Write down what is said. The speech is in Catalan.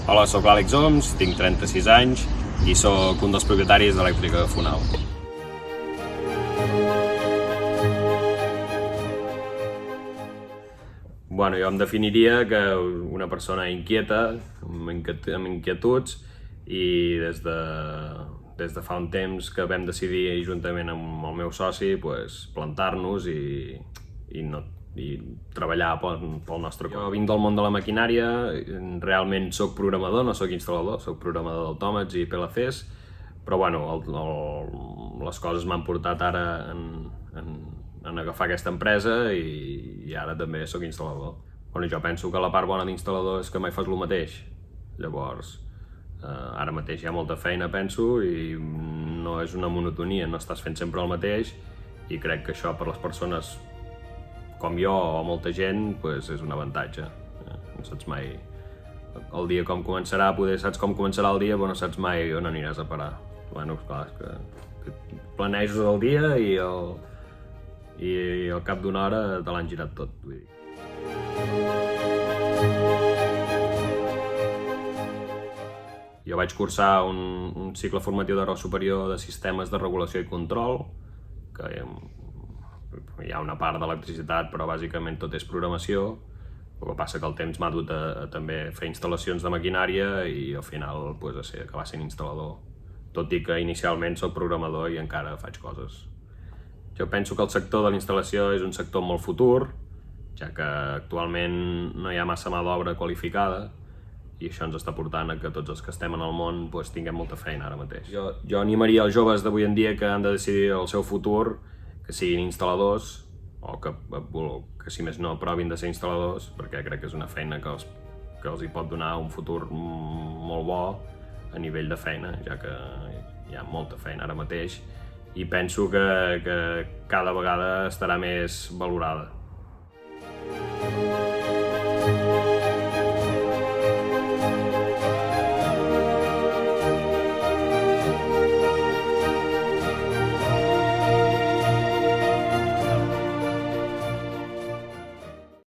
Hola, sóc l'Àlex Oms, tinc 36 anys i sóc un dels propietaris d'Elèctrica Funal. Bueno, jo em definiria que una persona inquieta, amb inquietuds, i des de fa un temps que vam decidir juntament amb el meu soci plantar-nos i treballar pel nostre compte. Jo vinc del món de la maquinària, realment sóc programador, no sóc instal·lador, sóc programador d'autòmats i PLCs, però bueno, les coses m'han portat ara en agafar aquesta empresa i ara també sóc instal·lador. Bueno, jo penso que la part bona d'instal·lador és que mai fas el mateix. Llavors, ara mateix hi ha molta feina, penso, i no és una monotonia, no estàs fent sempre el mateix, i crec que això per les persones com jo o molta gent és un avantatge. No saps mai el dia com començarà, poder saps com començarà el dia, però no saps mai on aniràs a parar. Bueno, clar, és que planeges el dia i al cap d'una hora te l'han girat tot, vull dir. Jo vaig cursar un cicle formatiu de grau superior de sistemes de regulació i control, que hi ha una part d'electricitat, però bàsicament tot és programació. El que passa que el temps m'ha dut a també fer instal·lacions de maquinària i al final acabar sent instal·lador, tot i que inicialment soc programador i encara faig coses. Jo penso que el sector de la instal·lació és un sector molt futur, ja que actualment no hi ha massa mà d'obra qualificada i això ens està portant a que tots els que estem en el món tinguem molta feina ara mateix. Jo animaria els joves d'avui en dia que han de decidir el seu futur que siguin instal·ladors o que si més no provin de ser instal·ladors, perquè crec que és una feina que els hi pot donar un futur molt bo a nivell de feina, ja que hi ha molta feina ara mateix i penso que cada vegada estarà més valorada.